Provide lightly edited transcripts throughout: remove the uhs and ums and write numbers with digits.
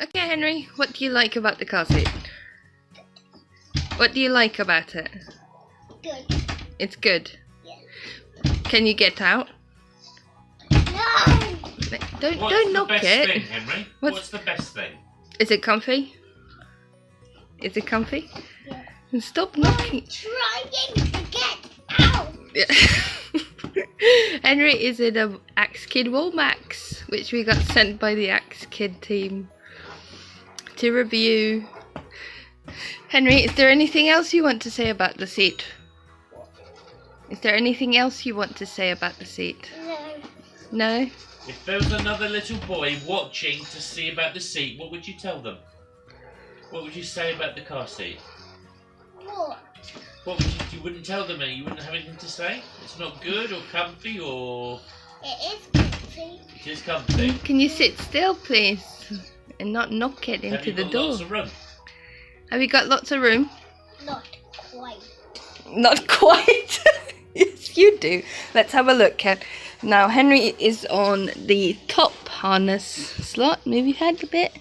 Okay, Henry, what do you like about the car seat? What do you like about it? Good. It's good. Yeah. Can you get out? No! Don't knock What's the best it. thing, Henry? What's the best thing? Is it comfy? Is it comfy? Yeah. And stop knocking. Trying to get out! Yeah. Henry is in a Axkid Wolmax, which we got sent by the Axkid team to review. Henry, is there anything else you want to say about the seat? Is there anything else you want to say about the seat? No. No? If there was another little boy watching to see about the seat, what would you tell them? What would you say about the car seat? What? What would you wouldn't tell them any? You wouldn't have anything to say? It's not good or comfy or... It is comfy. It is comfy. Can you sit still, please? And not knock it into the Have you got door. lots of room? Have you got lots of room? Not quite. Not quite. Yes, you do. Let's have a look, Ken. Now, Henry is on the top harness slot. Move your head a bit.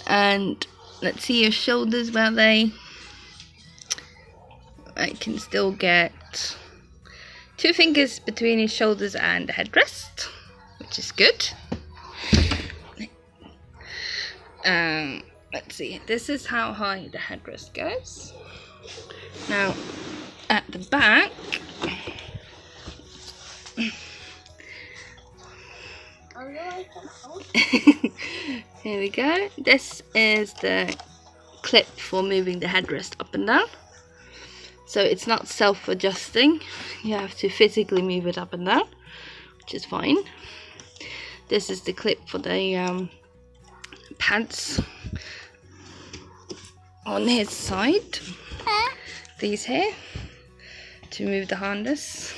And let's see your shoulders, where they... I can still get 2 fingers between his shoulders and the headrest, which is good. Let's see, this is how high the headrest goes. Now, at the back, here we go. This is the clip for moving the headrest up and down. So it's not self-adjusting. You have to physically move it up and down, which is fine. This is the clip for the pads on his side. These here to move the harness,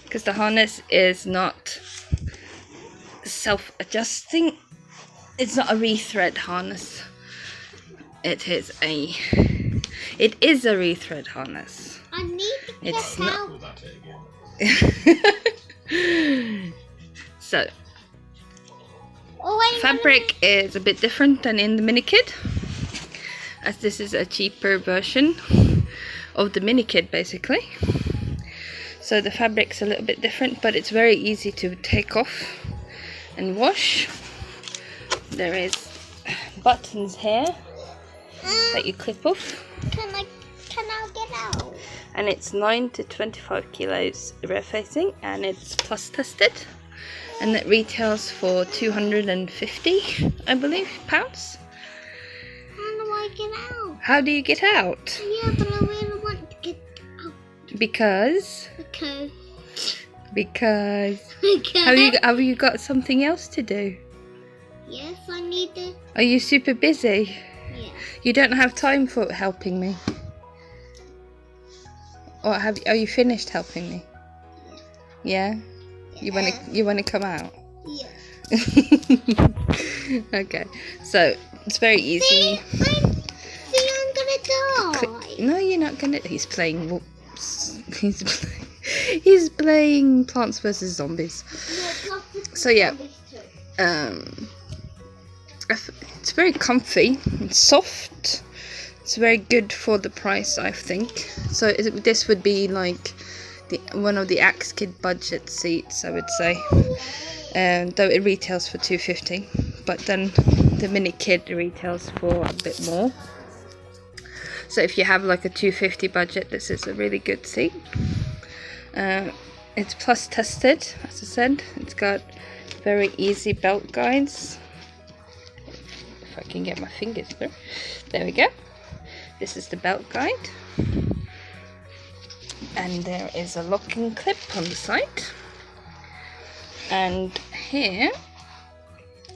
because the harness is not self-adjusting. It's not a rethread harness. It is a rethread harness. I need to get It's out. So Oh, wait, fabric is a bit different than in the mini kit, as this is a cheaper version of the mini kit basically. So the fabric's a little bit different, but it's very easy to take off and wash. There is buttons here that you clip off, Can I get out? and it's 9 to 25 kilos rear facing, and it's plus tested, and it retails for 250, I believe, pounds. How do I get out? How do you get out? Yeah, but I really want to get out. Because Because have you got something else to do? Yes, I need to. Are you super busy? Yeah. You don't have time for helping me? Or are you finished helping me? Yeah? You wanna come out? Yeah. Okay. So it's very easy. I'm gonna die. No, you're not gonna. He's playing he's playing Plants vs Zombies. So yeah. It's very comfy and soft. It's very good for the price, I think. So this would be like one of the Axkid budget seats, I would say. Though it retails for $250, but then the mini kit retails for a bit more. So if you have like a $250 budget, this is a really good seat. It's plus tested, as I said. It's got very easy belt guides. If I can get my fingers through. There we go. This is the belt guide. And there is a locking clip on the side. And here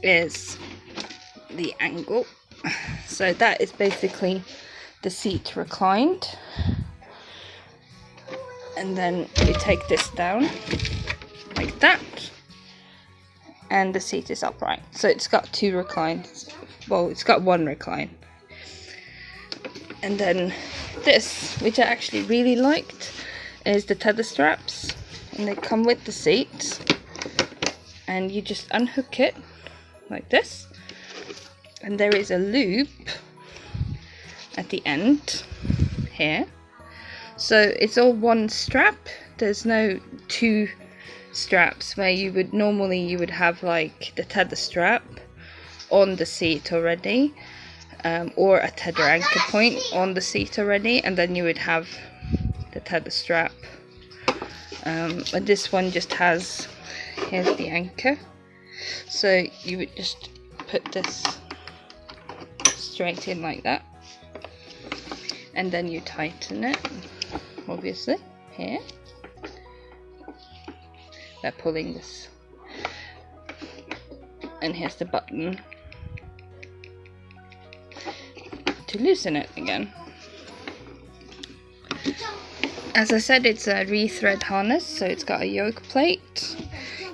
is the angle. So that is basically the seat reclined. And then you take this down like that. And the seat is upright. So it's got 2 reclines. Well, it's got 1 recline. And then this, which I actually really liked, is the tether straps. And they come with the seat. And you just unhook it like this. and there is a loop at the end here, so it's all one strap. There's no two straps where you would have like the tether strap on the seat already, or a tether anchor point on the seat already, and then you would have the tether strap. But this one just has, here's the anchor, so you would just put this straight in like that, and then you tighten it, obviously, here. By pulling this, and here's the button to loosen it again. As I said, it's a rethread harness, so it's got a yoke plate.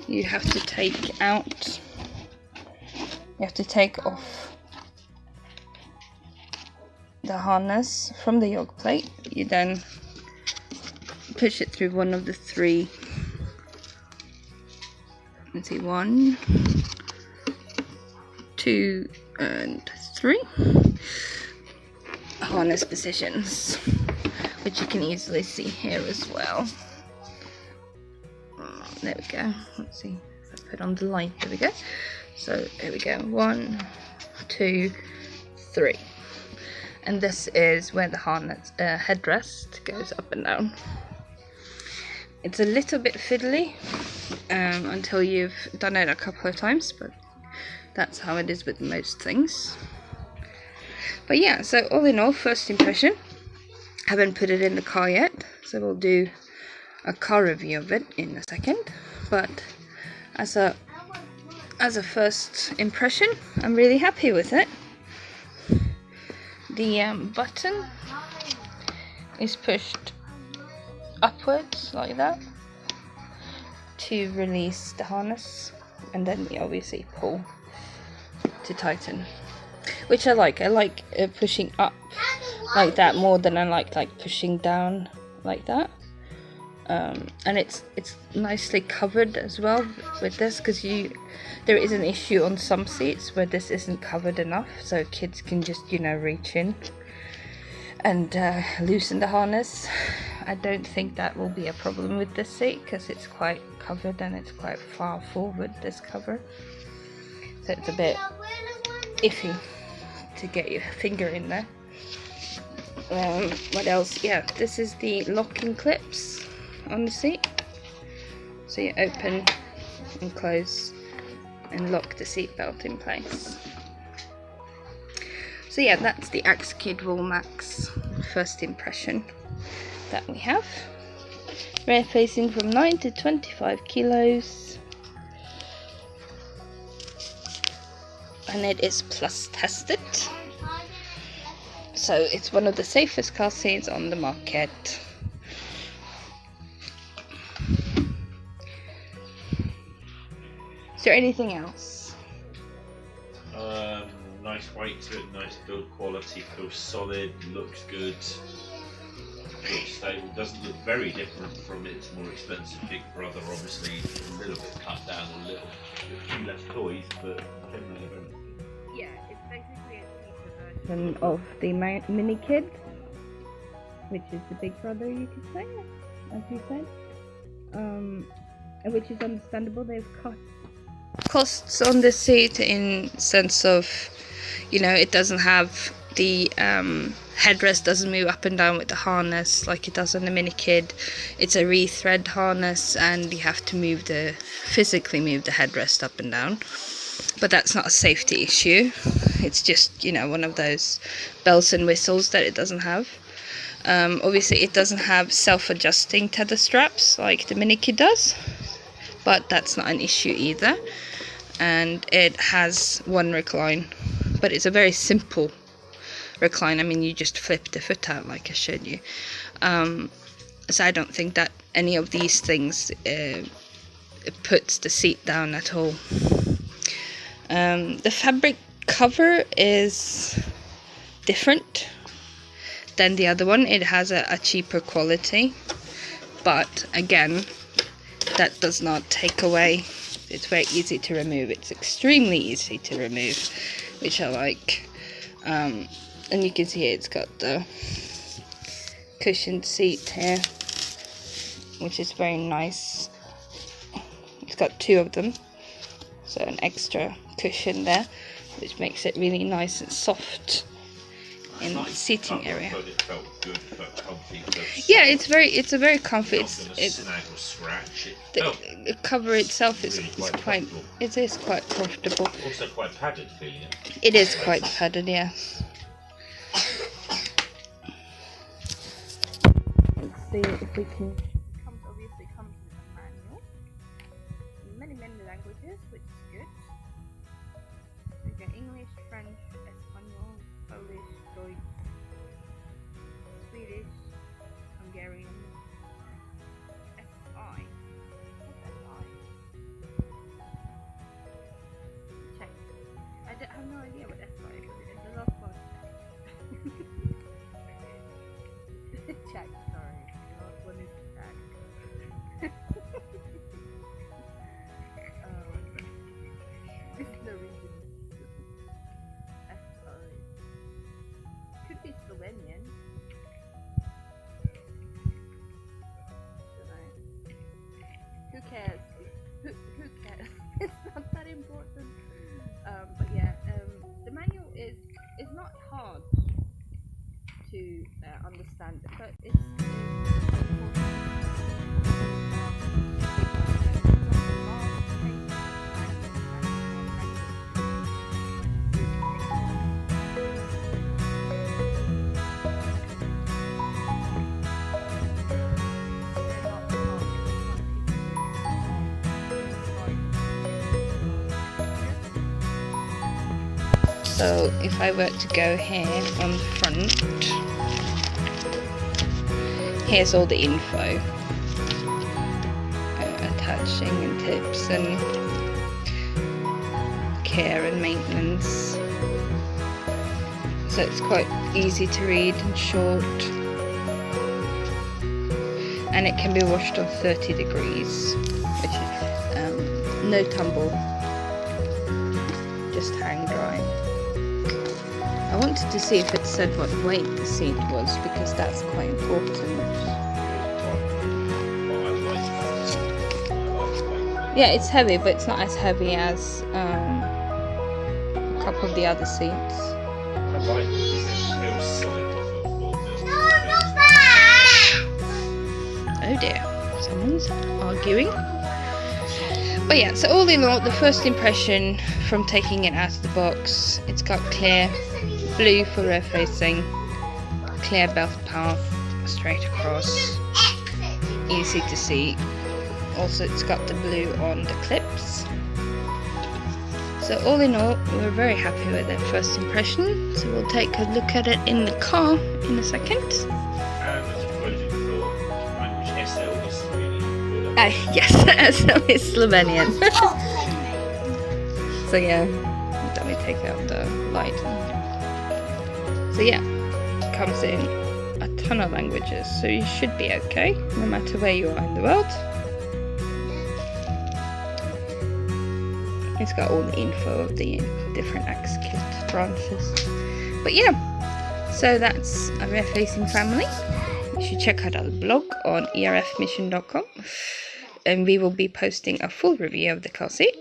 You have to take off the harness from the yoke plate. You then push it through one of the three, let's see, 1, 2, and 3 harness positions, which you can easily see here as well. There we go. Let's see if I put on the light. There we go. So here we go. 1, 2, 3. And this is where the harness headrest goes up and down. It's a little bit fiddly until you've done it a couple of times, but that's how it is with most things. But yeah, so all in all, first impression. Haven't put it in the car yet, so we'll do a car review of it in a second. But as a first impression, I'm really happy with it. The button is pushed upwards like that to release the harness, and then we obviously pull to tighten, which I like. I like pushing up like that more than I like pushing down like that. And it's nicely covered as well with this, because there is an issue on some seats where this isn't covered enough, so kids can just reach in and loosen the harness. I don't think that will be a problem with this seat, because it's quite covered and it's quite far forward, this cover, so it's a bit iffy to get your finger in there. What else? Yeah, this is the locking clips on the seat, so you open and close and lock the seatbelt in place. So yeah, that's the Axkid Wolmax first impression that we have. Rear facing from 9 to 25 kilos, and it is PLUS tested, so it's one of the safest car seats on the market. Is there anything else? Nice weight to it, nice build quality, feels solid, looks good, looks stable, doesn't look very different from its more expensive big brother. Obviously a little bit cut down, a few less toys, but generally very good. Yeah, it's basically a cheaper version of the Mini Kid, which is the big brother, you could say, as you said, which is understandable. They've cut costs on this seat in sense of, it doesn't have the headrest doesn't move up and down with the harness like it does on the Mini Kid. It's a rethread harness, and you have to physically move the headrest up and down. But that's not a safety issue. It's just, one of those bells and whistles that it doesn't have. Obviously, it doesn't have self-adjusting tether straps like the Mini Kid does, but that's not an issue either. And it has one recline, but it's a very simple recline. I mean, you just flip the foot out like I showed you. So I don't think that any of these things puts the seat down at all. The fabric cover is different than the other one. It has a cheaper quality, but again, that does not take away. It's very easy to remove. It's extremely easy to remove. which I like. And you can see here it's got the cushioned seat here, which is very nice. It's got 2 of them, so an extra cushion there, which makes it really nice and soft in the seating area. It felt good, felt comfy, Yeah, it's a very comfy. It's snag or scratch. The cover itself is really it is quite comfortable. Also quite padded feeling. It is quite padded, yeah. Let's see if we can. Obviously comes with a manual in many languages, which is good. We got English, French, Espanol, Polish, Deutsch, Swedish, Hungarian, SI. What's SI? Czech. I have no idea what SI is. The last one. Czech, sorry. The last one is Czech. There's no reason. SI. Could be Slovenian. Who cares? Who cares? It's not that important. But yeah, the manual is not hard to understand, but it's so if I were to go here on the front, here's all the info, attaching and tips and care and maintenance. So it's quite easy to read and short, and it can be washed on 30 degrees, which is no tumble, just hang dry. I wanted to see if it said what weight the seat was, because that's quite important. Yeah, it's heavy, but it's not as heavy as a couple of the other seats. Oh dear, someone's arguing. But yeah, so all in all, the first impression from taking it out of the box, it's got clear blue for rear facing, clear belt path straight across, easy to see. Also it's got the blue on the clips. So all in all, we're very happy with that first impression. So we'll take a look at it in the car in a second. Yes, SL is Slovenian. So yeah, let me take out the light. So yeah, it comes in a ton of languages, so you should be okay, no matter where you are in the world. It's got all the info of the different Axkid branches. But yeah, so that's a rear-facing family. You should check out our blog on erfmission.com, and we will be posting a full review of the car seat.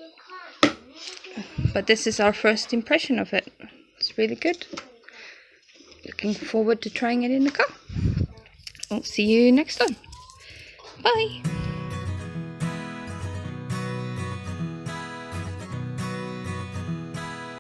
But this is our first impression of it. It's really good. Looking forward to trying it in the car. I'll see you next time. Bye.